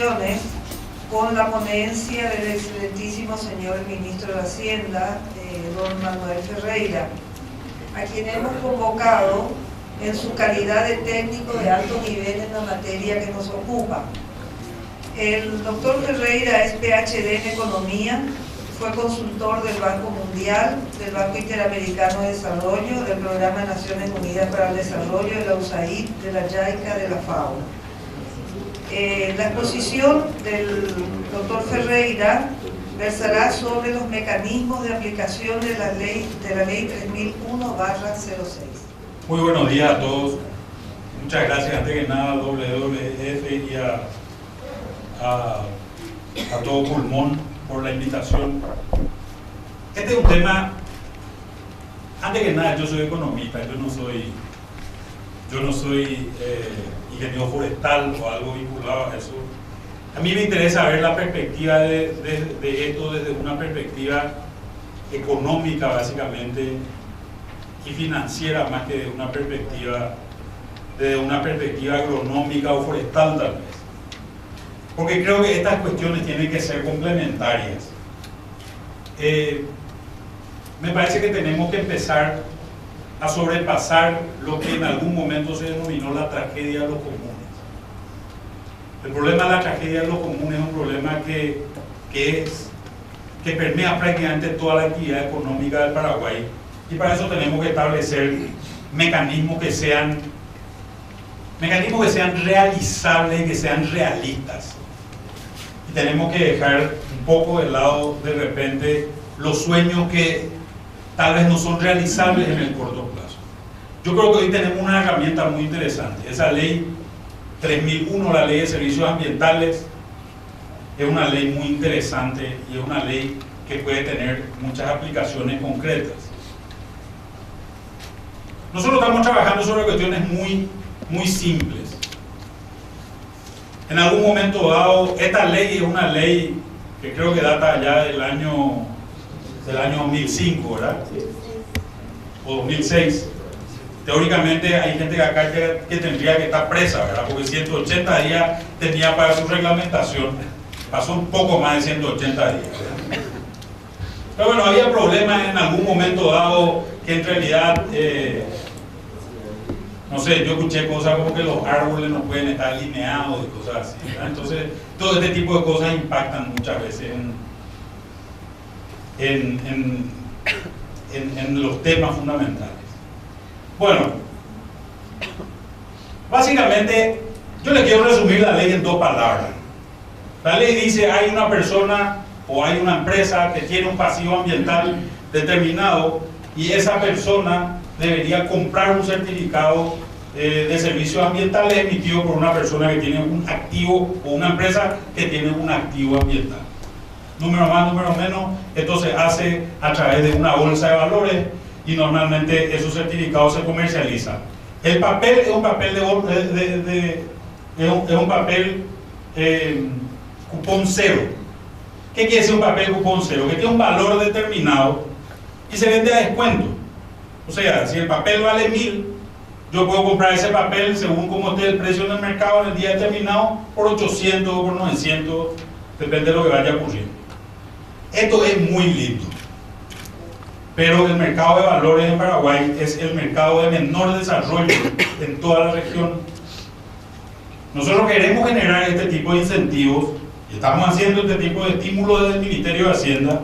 comisiones con la ponencia del excelentísimo señor ministro de Hacienda, don Manuel Ferreira, a quien hemos convocado en su calidad de técnico de alto nivel en la materia que nos ocupa. El doctor Ferreira es PhD en Economía, fue consultor del Banco Mundial, del Banco Interamericano de Desarrollo, del Programa de Naciones Unidas para el Desarrollo, de la USAID, de la JICA, de la FAO. La exposición del doctor Ferreira versará sobre los mecanismos de aplicación de la ley 3001/06. Muy buenos días a todos. Muchas gracias antes que nada a WWF y a todo pulmón por la invitación. Este es un tema, antes que nada yo soy economista, yo no soy ingeniero forestal o algo vinculado a eso. A mí me interesa ver la perspectiva de esto desde una perspectiva económica básicamente y financiera más que desde una perspectiva agronómica o forestal tal vez. Porque creo que estas cuestiones tienen que ser complementarias. Me parece que tenemos que empezar a sobrepasar lo que en algún momento se denominó la tragedia de los comunes. El problema de la tragedia de los comunes es un problema que permea prácticamente toda la actividad económica del Paraguay, y para eso tenemos que establecer mecanismos que sean realizables y que sean realistas. Y tenemos que dejar un poco de lado de repente los sueños que tal vez no son realizables en el corto plazo. Yo creo que hoy tenemos una herramienta muy interesante. Esa ley 3001, la ley de servicios ambientales, es una ley muy interesante y es una ley que puede tener muchas aplicaciones concretas. Nosotros estamos trabajando sobre cuestiones muy simples. En algún momento dado, esta ley es una ley que creo que data ya del año 2005, ¿verdad? O 2006. Teóricamente hay gente acá que tendría que estar presa, ¿verdad? Porque 180 días tenía para su reglamentación. Pasó un poco más de 180 días, ¿verdad? Pero bueno, había problemas en algún momento dado que en realidad, no sé, yo escuché cosas como que los árboles no pueden estar alineados y cosas así, ¿verdad? Entonces, todo este tipo de cosas impactan muchas veces en los temas fundamentales. Bueno, básicamente yo le quiero resumir la ley en dos palabras. La ley dice hay una persona o hay una empresa que tiene un pasivo ambiental determinado y esa persona debería comprar un certificado de servicios ambientales emitido por una persona que tiene un activo o una empresa que tiene un activo ambiental. Número más, número menos, esto se hace a través de una bolsa de valores y normalmente esos certificados se comercializan. El papel es un papel cupón cero. ¿Qué quiere decir un papel cupón cero? Que tiene un valor determinado y se vende a descuento. O sea, si el papel vale 1000, yo puedo comprar ese papel según como esté el precio en el mercado en el día determinado por 800 o por 900, depende de lo que vaya ocurriendo. Esto es muy lindo, pero el mercado de valores en Paraguay es el mercado de menor desarrollo en toda la región. Nosotros queremos generar este tipo de incentivos y estamos haciendo este tipo de estímulos desde el Ministerio de Hacienda.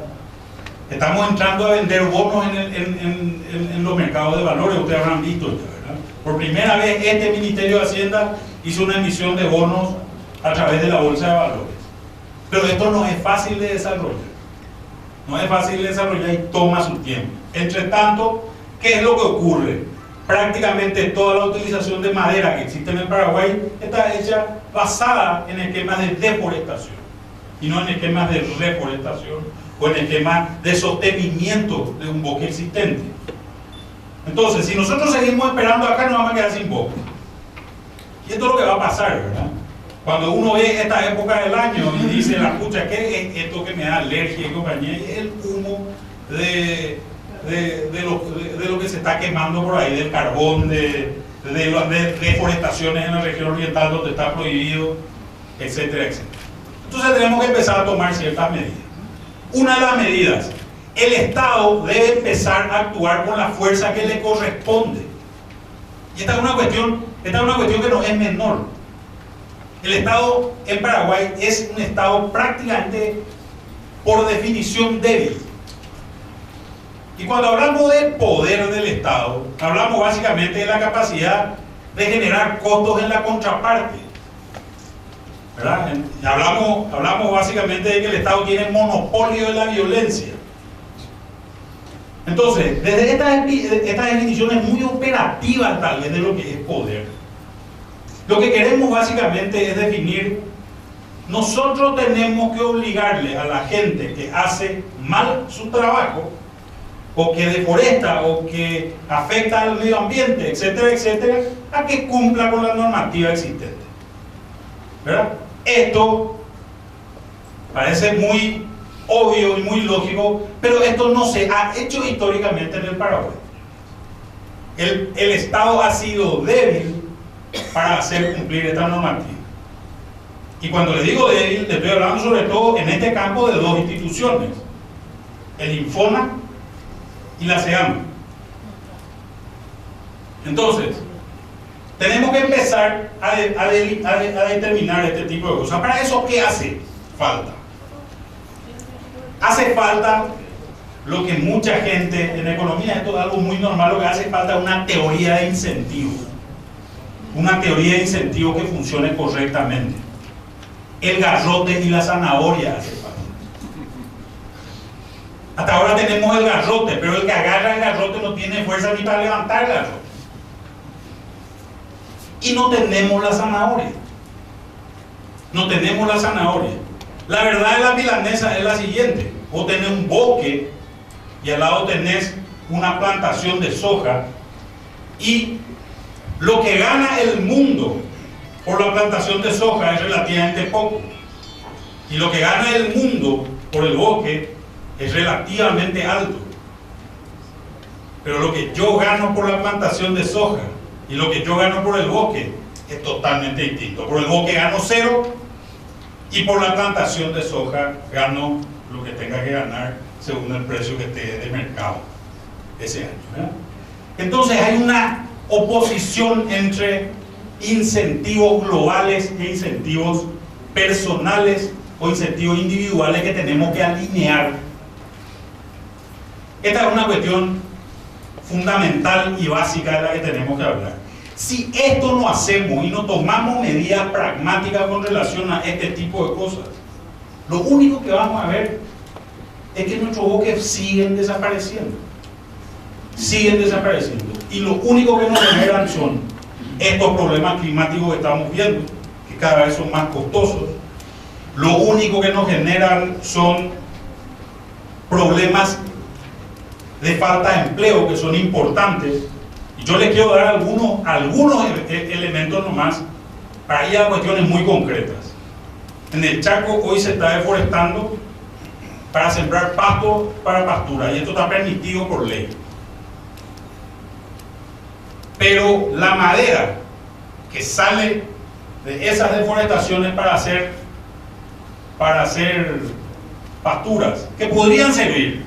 Estamos entrando a vender bonos en los mercados de valores, ustedes habrán visto ya, ¿verdad? Por primera vez este Ministerio de Hacienda hizo una emisión de bonos a través de la bolsa de valores. Pero esto no es fácil de desarrollar. No es fácil de desarrollar y toma su tiempo. Entre tanto, ¿qué es lo que ocurre? Prácticamente toda la utilización de madera que existe en el Paraguay está hecha basada en esquemas de deforestación y no en esquemas de reforestación o en esquemas de sostenimiento de un bosque existente. Entonces, si nosotros seguimos esperando acá, nos vamos a quedar sin bosque. Y esto es lo que va a pasar, ¿verdad? Cuando uno ve esta época del año y dice, la pucha, ¿qué es esto que me da alergia y compañía? Es el humo de lo que se está quemando por ahí, del carbón, de deforestaciones en la región oriental donde está prohibido, etcétera, etcétera. Entonces tenemos que empezar a tomar ciertas medidas. Una de las medidas, el Estado debe empezar a actuar con la fuerza que le corresponde. Y esta es una cuestión que no es menor. El Estado en Paraguay es un Estado prácticamente, por definición, débil. Y cuando hablamos del poder del Estado, hablamos básicamente de la capacidad de generar costos en la contraparte, ¿verdad? Hablamos básicamente de que el Estado tiene monopolio de la violencia. Entonces, desde estas definiciones muy operativas tal vez de lo que es poder, lo que queremos básicamente es definir: nosotros tenemos que obligarle a la gente que hace mal su trabajo, o que deforesta, o que afecta al medio ambiente, etcétera, etcétera, a que cumpla con la normativa existente, ¿verdad? Esto parece muy obvio y muy lógico, pero esto no se ha hecho históricamente en el Paraguay. El Estado ha sido débil para hacer cumplir esta normativa. Y cuando le digo débil, le estoy hablando sobre todo en este campo de dos instituciones: el Infona y la SEAM. Entonces, tenemos que empezar a determinar este tipo de cosas. Para eso, ¿qué hace falta? Hace falta lo que mucha gente en economía, esto es algo muy normal, lo que hace falta es una teoría de incentivos. Una teoría de incentivos que funcione correctamente. El garrote y la zanahoria hace falta. Hasta ahora tenemos el garrote, pero el que agarra el garrote no tiene fuerza ni para levantar el garrote. Y no tenemos la zanahoria. No tenemos la zanahoria. La verdad de la milanesa es la siguiente: vos tenés un bosque y al lado tenés una plantación de soja, y lo que gana el mundo por la plantación de soja es relativamente poco, y lo que gana el mundo por el bosque es relativamente alto. Pero lo que yo gano por la plantación de soja y lo que yo gano por el bosque es totalmente distinto. Por el bosque gano 0, y por la plantación de soja gano lo que tenga que ganar según el precio que esté de mercado ese año, ¿verdad? Entonces hay una oposición entre incentivos globales e incentivos personales o incentivos individuales que tenemos que alinear. Esta es una cuestión fundamental y básica de la que tenemos que hablar. Si esto no hacemos y no tomamos medidas pragmáticas con relación a este tipo de cosas, lo único que vamos a ver es que nuestros bosques siguen desapareciendo. Siguen desapareciendo. Y lo único que nos generan son estos problemas climáticos que estamos viendo, que cada vez son más costosos. Lo único que nos generan son problemas de falta de empleo, que son importantes. Y yo les quiero dar algunos elementos nomás para ir a cuestiones muy concretas. En el Chaco hoy se está deforestando para sembrar pasto para pastura, y esto está permitido por ley. Pero la madera que sale de esas deforestaciones para hacer pasturas, que podrían servir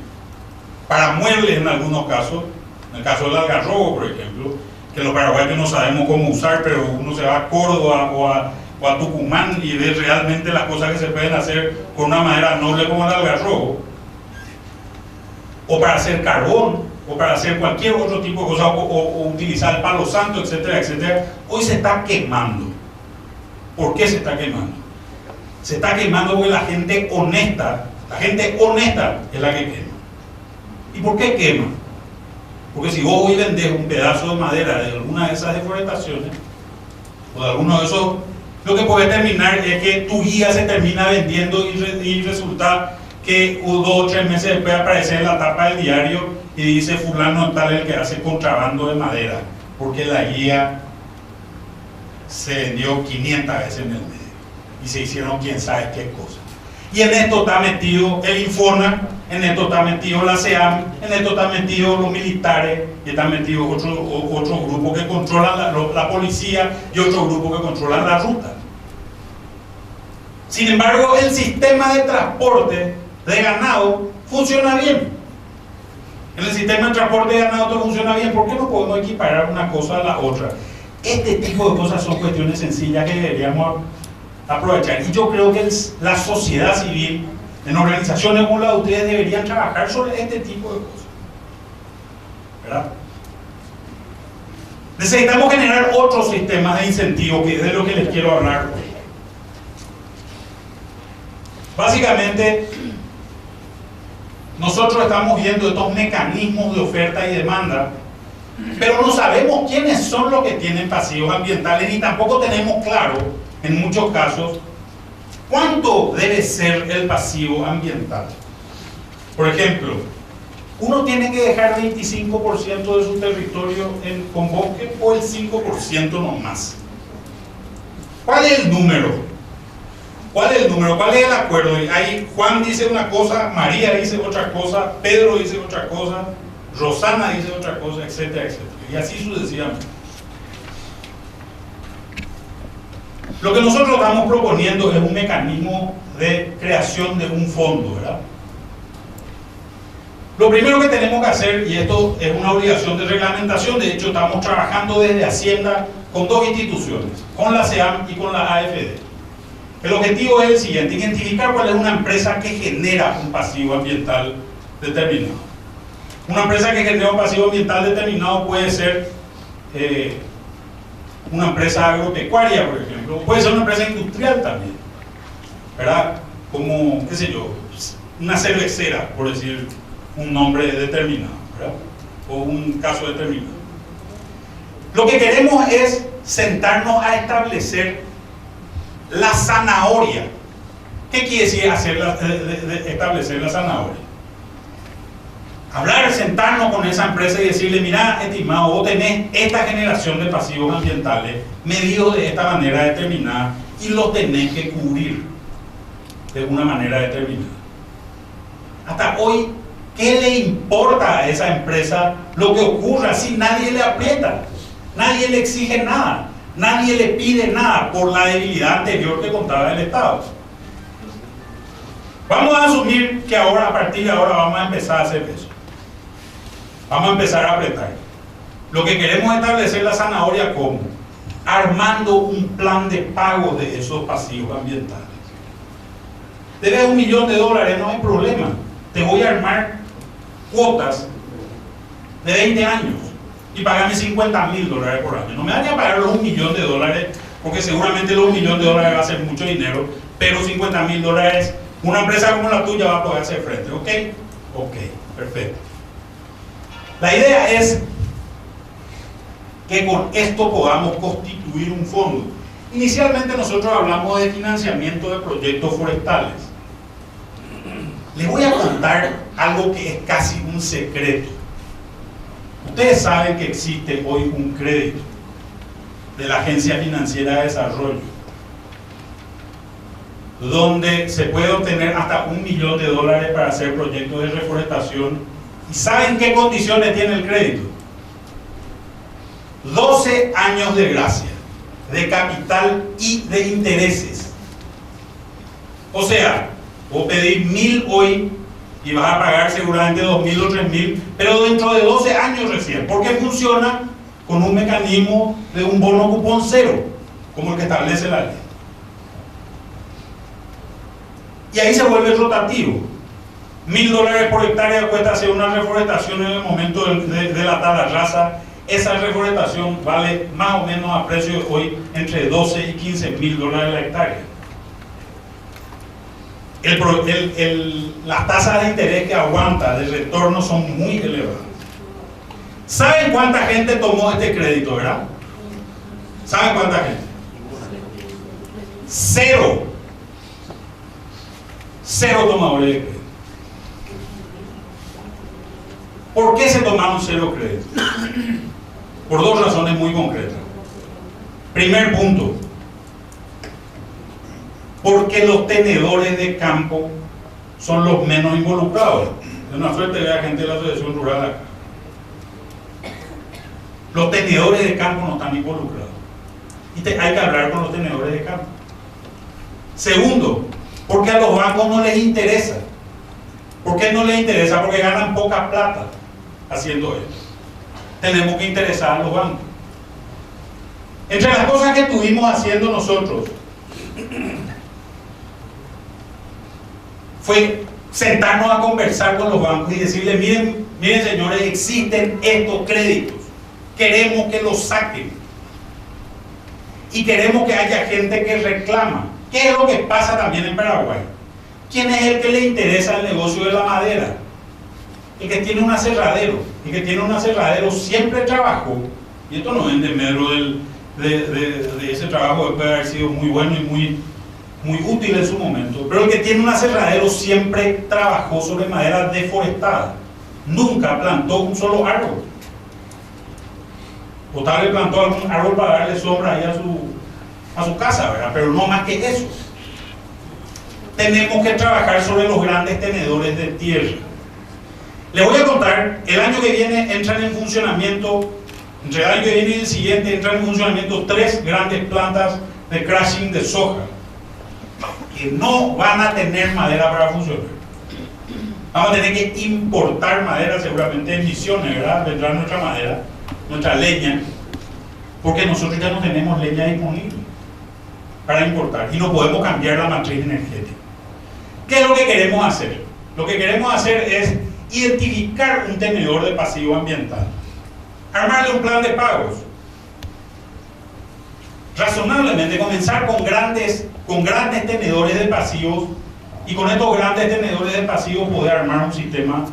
para muebles en algunos casos, en el caso del algarrobo, por ejemplo, que los paraguayos no sabemos cómo usar, pero uno se va a Córdoba o a Tucumán y ve realmente las cosas que se pueden hacer con una madera noble como el algarrobo, o para hacer carbón, o para hacer cualquier otro tipo de cosa, o utilizar el palo santo, etcétera, etcétera. Hoy se está quemando. ¿Por qué se está quemando? Se está quemando porque la gente honesta es la que quema. ¿Y por qué quema? Porque si vos hoy vendés un pedazo de madera de alguna de esas deforestaciones, o de alguno de esos, lo que puede terminar es que tu guía se termina vendiendo y resulta que 2 o 3 meses después aparece en la tapa del diario y dice: fulano tal el que hace contrabando de madera, porque la guía se vendió 500 veces en el medio y se hicieron quién sabe qué cosa. Y en esto está metido el Infona, en esto está metido la SEAM, en esto está metido los militares, y está metido otro grupo que controlan la policía, y otro grupo que controlan la ruta. Sin embargo, el sistema de transporte de ganado funciona bien. En el sistema de transporte de ganado todo funciona bien. ¿Por qué no podemos equiparar una cosa a la otra? Este tipo de cosas son cuestiones sencillas que deberíamos aprovechar. Y yo creo que la sociedad civil, en organizaciones como la de ustedes, deberían trabajar sobre este tipo de cosas, ¿verdad? Necesitamos generar otros sistemas de incentivo, que es de lo que les quiero hablar hoy. Básicamente, nosotros estamos viendo estos mecanismos de oferta y demanda, pero no sabemos quiénes son los que tienen pasivos ambientales, ni tampoco tenemos claro, en muchos casos, cuánto debe ser el pasivo ambiental. Por ejemplo, uno tiene que dejar 25% de su territorio con bosque o el 5% nomás. ¿Cuál es el número? ¿Cuál es el número? ¿Cuál es el acuerdo? Ahí Juan dice una cosa, María dice otra cosa, Pedro dice otra cosa, Rosana dice otra cosa, etcétera, etcétera. Y así sucesivamente. Lo que nosotros estamos proponiendo es un mecanismo de creación de un fondo, ¿verdad? Lo primero que tenemos que hacer, y esto es una obligación de reglamentación, de hecho estamos trabajando desde Hacienda con dos instituciones, con la SEAM y con la AFD. El objetivo es el siguiente: identificar cuál es una empresa que genera un pasivo ambiental determinado. Una empresa que genera un pasivo ambiental determinado puede ser una empresa agropecuaria, por ejemplo, puede ser una empresa industrial también, ¿verdad? Como, qué sé yo, una cervecera, por decir un nombre determinado, ¿verdad? O un caso determinado. Lo que queremos es sentarnos a establecer la zanahoria. ¿Qué quiere decir establecer la zanahoria? Hablar, sentarnos con esa empresa y decirle: mira, estimado, vos tenés esta generación de pasivos ambientales medidos de esta manera determinada y los tenés que cubrir de una manera determinada. Hasta hoy, ¿qué le importa a esa empresa lo que ocurra si nadie le aprieta? Nadie le exige nada. Nadie le pide nada por la debilidad anterior que contaba el Estado. Vamos a asumir que ahora, a partir de ahora, vamos a empezar a hacer eso. Vamos a empezar a apretar. Lo que queremos es establecer la zanahoria como armando un plan de pago de esos pasivos ambientales. Debes $1 millón, no hay problema. Te voy a armar cuotas de 20 años y pagarme $50.000 por año. No me van a pagar los $1 millón, porque seguramente los $1 millón va a ser mucho dinero, pero $50.000, una empresa como la tuya va a poder hacer frente. ¿Ok? Ok, perfecto. La idea es que con esto podamos constituir un fondo. Inicialmente nosotros hablamos de financiamiento de proyectos forestales. Les voy a contar algo que es casi un secreto. Ustedes saben que existe hoy un crédito de la Agencia Financiera de Desarrollo, donde se puede obtener hasta $1 millón para hacer proyectos de reforestación. ¿Y saben qué condiciones tiene el crédito? 12 años de gracia, de capital y de intereses. O sea, vos pedís 1.000 hoy y vas a pagar seguramente 2.000 o 3.000, pero dentro de 12 años recién, porque funciona con un mecanismo de un bono cupón cero, como el que establece la ley. Y ahí se vuelve rotativo. $1.000 por hectárea cuesta hacer una reforestación en el momento de la tala rasa. Esa reforestación vale más o menos a precio de hoy entre 12 y $15.000 la hectárea. Las tasas de interés que aguanta de retorno son muy elevadas. ¿Saben cuánta gente tomó este crédito, verdad? ¿Saben cuánta gente? Cero tomadores de crédito. ¿Por qué se tomaron cero crédito? Por dos razones muy concretas. Primer punto: porque los tenedores de campo son los menos involucrados. Es una suerte que haya gente de la asociación rural acá. Los tenedores de campo no están involucrados. Y hay que hablar con los tenedores de campo. Segundo, porque a los bancos no les interesa. ¿Por qué no les interesa? Porque ganan poca plata haciendo esto. Tenemos que interesar a los bancos. Entre las cosas que estuvimos haciendo nosotros fue sentarnos a conversar con los bancos y decirles, miren señores, existen estos créditos, queremos que los saquen y queremos que haya gente que reclama. ¿Qué es lo que pasa también en Paraguay? ¿Quién es el que le interesa el negocio de la madera? El que tiene un aserradero. El que tiene un aserradero siempre trabajó, y esto no es en desmedro de ese trabajo que puede haber sido muy bueno y muy útil en su momento, pero el que tiene un aserradero siempre trabajó sobre madera deforestada, nunca plantó un solo árbol, o tal vez plantó algún árbol para darle sombra ahí a su casa, ¿verdad? Pero no más que eso. Tenemos que trabajar sobre los grandes tenedores de tierra. Les voy a contar, el año que viene entran en funcionamiento, entre el año que viene y el siguiente entran en funcionamiento 3 grandes plantas de crushing de soja que no van a tener madera para funcionar. Vamos a tener que importar madera, seguramente en Misiones, ¿verdad? Vendrá nuestra madera, nuestra leña, porque nosotros ya no tenemos leña disponible para importar y no podemos cambiar la matriz energética. ¿Qué es lo que queremos hacer? Lo que queremos hacer es identificar un tenedor de pasivo ambiental, armarle un plan de pagos, razonablemente comenzar con grandes tenedores de pasivos, y con estos grandes tenedores de pasivos poder armar un sistema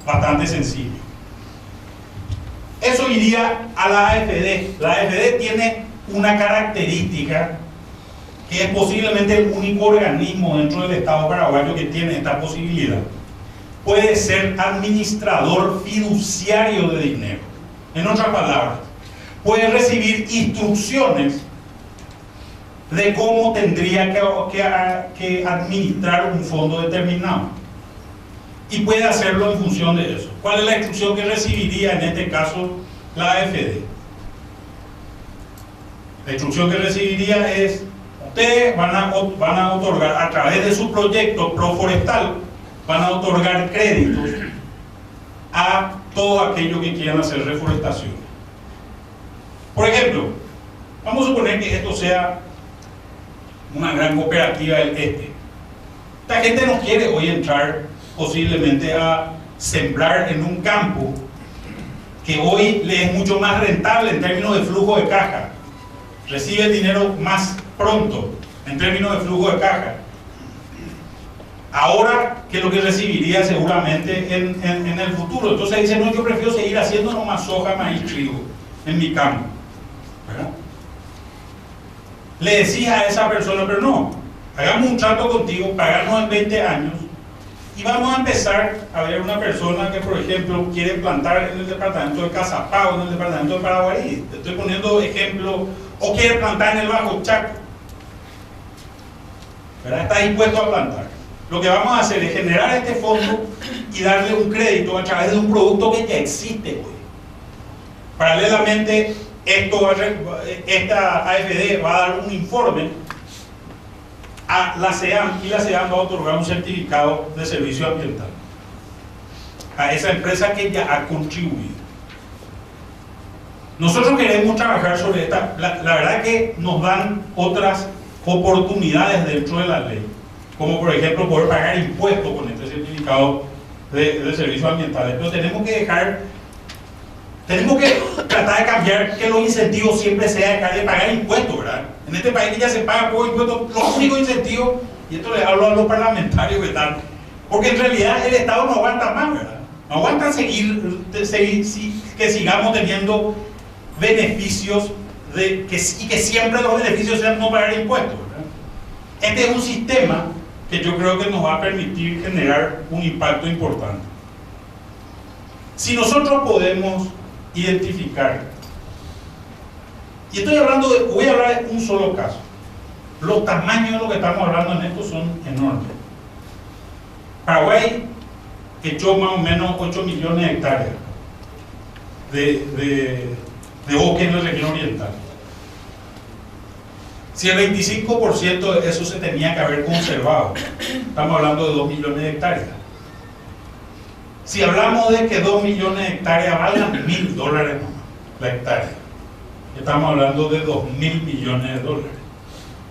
bastante sencillo. Eso iría a la AFD. La AFD tiene una característica que es posiblemente el único organismo dentro del Estado paraguayo que tiene esta posibilidad. Puede ser administrador fiduciario de dinero. En otras palabras, puede recibir instrucciones de cómo tendría que administrar un fondo determinado, y puede hacerlo en función de eso. ¿Cuál es la instrucción que recibiría en este caso la AFD? La instrucción que recibiría es: ustedes van a otorgar, a través de su proyecto proforestal, van a otorgar créditos a todo aquello que quieran hacer reforestación. Por ejemplo, vamos a suponer que esto sea una gran cooperativa del este. Esta gente no quiere hoy entrar posiblemente a sembrar en un campo que hoy le es mucho más rentable en términos de flujo de caja, recibe el dinero más pronto en términos de flujo de caja, ahora que lo que recibiría seguramente en el futuro. Entonces dice: no, yo prefiero seguir haciendo nomás soja, maíz, trigo en mi campo, ¿verdad? Le decía a esa persona: pero no, hagamos un trato contigo, pagarnos en 20 años, y vamos a empezar a ver una persona que, por ejemplo, quiere plantar en el departamento de Cazapá o en el departamento de Paraguarí, te estoy poniendo ejemplo, o quiere plantar en el Bajo Chaco, ¿verdad? Está dispuesto a plantar. Lo que vamos a hacer es generar este fondo y darle un crédito a través de un producto que ya existe hoy. Paralelamente, esta AFD va a dar un informe a la CEAM, y la CEAM va a otorgar un certificado de servicio ambiental a esa empresa que ya ha contribuido. Nosotros queremos trabajar sobre esta, la verdad que nos dan otras oportunidades dentro de la ley, como por ejemplo poder pagar impuestos con este certificado de servicios ambientales, pero tenemos que tratar de cambiar que los incentivos siempre sea dejar de pagar impuestos, ¿verdad? En este país que ya se paga poco impuestos, los únicos incentivos, y esto les hablo a los parlamentarios que están, porque en realidad el Estado no aguanta más, ¿verdad? No aguanta que sigamos teniendo beneficios y que siempre los beneficios sean no pagar impuestos, ¿verdad? Este es un sistema que yo creo que nos va a permitir generar un impacto importante. Si nosotros podemos identificar, y voy a hablar de un solo caso, los tamaños de lo que estamos hablando en esto son enormes. Paraguay echó más o menos 8 millones de hectáreas de bosque en la región oriental. Si el 25% de eso se tenía que haber conservado, estamos hablando de 2 millones de hectáreas. Si hablamos de que 2 millones de hectáreas valgan $1.000 la hectárea, estamos hablando de 2.000 millones de dólares.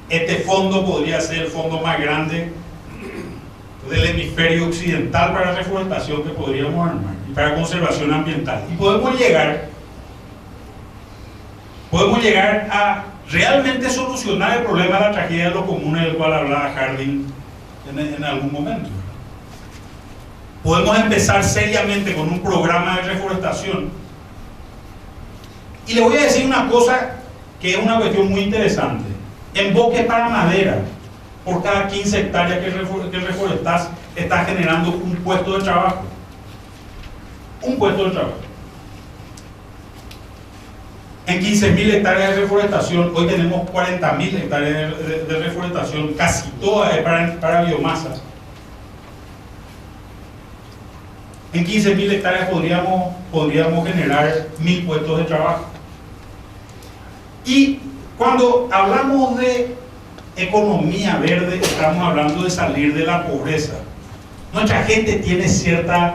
Este fondo podría ser el fondo más grande del hemisferio occidental para reforestación que podríamos armar y para conservación ambiental. Y podemos llegar a realmente solucionar el problema de la tragedia de los comunes del cual hablaba Harding en algún momento. Podemos empezar seriamente con un programa de reforestación. Y le voy a decir una cosa que es una cuestión muy interesante. En bosques para madera, por cada 15 hectáreas que reforestas, estás generando un puesto de trabajo. Un puesto de trabajo. En 15.000 hectáreas de reforestación, hoy tenemos 40.000 hectáreas de reforestación, casi todas para biomasa. En 15.000 hectáreas podríamos generar 1.000 puestos de trabajo. Y cuando hablamos de economía verde, estamos hablando de salir de la pobreza. Nuestra gente tiene ciertas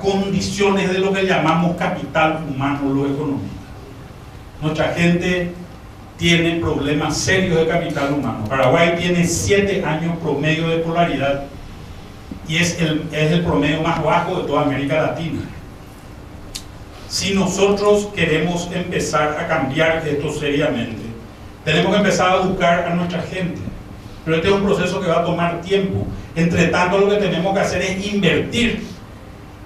condiciones de lo que llamamos capital humano, los economistas. Nuestra gente tiene problemas serios de capital humano. Paraguay tiene 7 años promedio de escolaridad y es el promedio más bajo de toda América Latina. Si nosotros queremos empezar a cambiar esto seriamente, tenemos que empezar a educar a nuestra gente. Pero este es un proceso que va a tomar tiempo. Entre tanto, lo que tenemos que hacer es invertir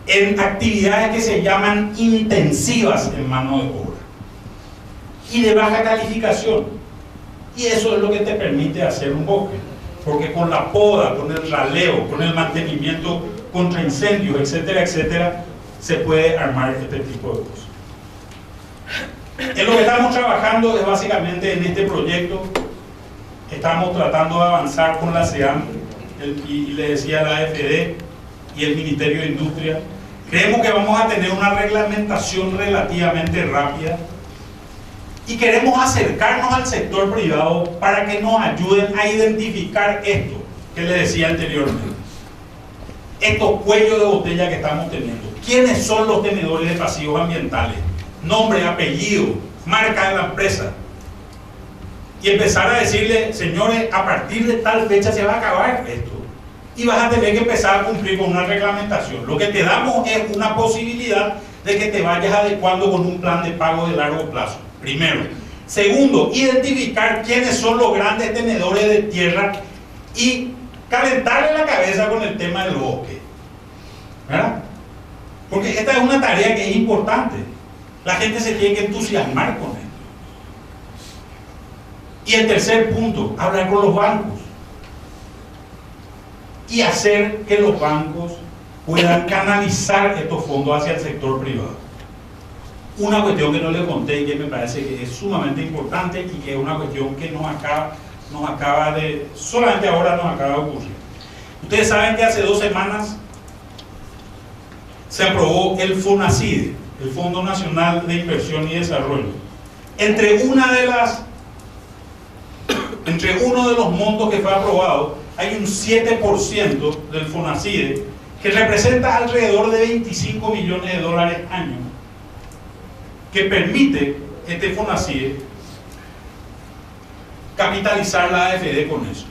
en actividades que se llaman intensivas en mano de obra y de baja calificación. Y eso es lo que te permite hacer un bosque. Porque con la poda, con el raleo, con el mantenimiento contra incendios, etcétera, etcétera, se puede armar este tipo de cosas. En lo que estamos trabajando es básicamente en este proyecto. Estamos tratando de avanzar con la SEAM y le decía la AFD y el Ministerio de Industria. Creemos que vamos a tener una reglamentación relativamente rápida y queremos acercarnos al sector privado para que nos ayuden a identificar esto que le decía anteriormente. Estos cuellos de botella que estamos teniendo. ¿Quiénes son los tenedores de pasivos ambientales? Nombre, apellido, marca de la empresa. Y empezar a decirle, señores, a partir de tal fecha se va a acabar esto. Y vas a tener que empezar a cumplir con una reglamentación. Lo que te damos es una posibilidad de que te vayas adecuando con un plan de pago de largo plazo. Primero. Segundo, identificar quiénes son los grandes tenedores de tierra y calentarle la cabeza con el tema del bosque. ¿Verdad? Porque esta es una tarea que es importante. La gente se tiene que entusiasmar con esto. Y el tercer punto, hablar con los bancos. Y hacer que los bancos puedan canalizar estos fondos hacia el sector privado. Una cuestión que no les conté y que me parece que es sumamente importante y que es una cuestión que solamente ahora nos acaba de ocurrir. Ustedes saben que hace 2 semanas se aprobó el FONACIDE, el Fondo Nacional de Inversión y Desarrollo. Entre uno de los montos que fue aprobado, hay un 7% del FONACIDE que representa alrededor de 25 millones de dólares año, que permite este FONACIDE capitalizar la AFD con eso.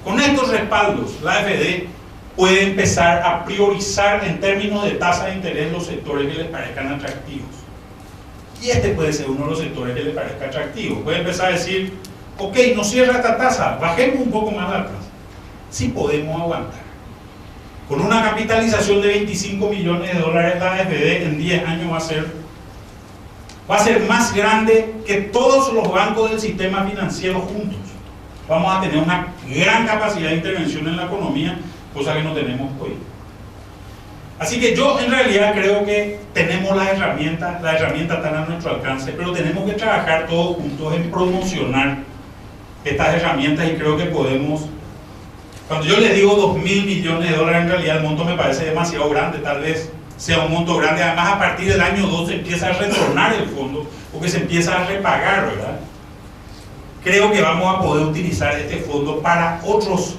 Con estos respaldos, la AFD puede empezar a priorizar en términos de tasa de interés los sectores que les parezcan atractivos. Y este puede ser uno de los sectores que les parezca atractivo. Puede empezar a decir, ok, no cierra esta tasa, bajemos un poco más la tasa. Sí podemos aguantar. Con una capitalización de 25 millones de dólares, la AFD en 10 años va a ser más grande que todos los bancos del sistema financiero juntos. Vamos a tener una gran capacidad de intervención en la economía, cosa que no tenemos hoy. Así que yo en realidad creo que tenemos las herramientas están a nuestro alcance, pero tenemos que trabajar todos juntos en promocionar estas herramientas y creo que podemos. Cuando yo les digo 2.000 millones de dólares, en realidad el monto me parece demasiado grande, tal vez sea un monto grande. Además, a partir del año 2 se empieza a retornar el fondo, porque se empieza a repagar, ¿verdad? creo que vamos a poder utilizar este fondo para otros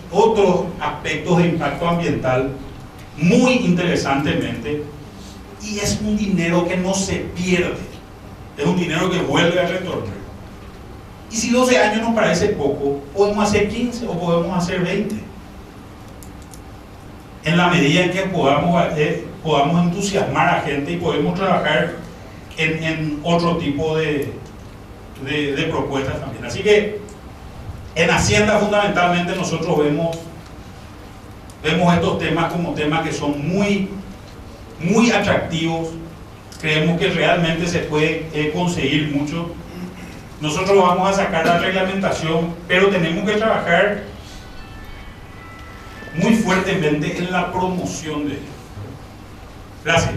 aspectos de impacto ambiental muy interesantemente, y es un dinero que no se pierde, es un dinero que vuelve a retornar. Y si 12 años nos parece poco, podemos hacer 15 o podemos hacer 20, en la medida en que podamos entusiasmar a gente y podemos trabajar en otro tipo de propuestas también. Así que en Hacienda fundamentalmente nosotros vemos estos temas como temas que son muy atractivos. Creemos que realmente se puede conseguir mucho. Nosotros vamos a sacar la reglamentación, pero tenemos que trabajar muy fuertemente en la promoción de ello. Gracias.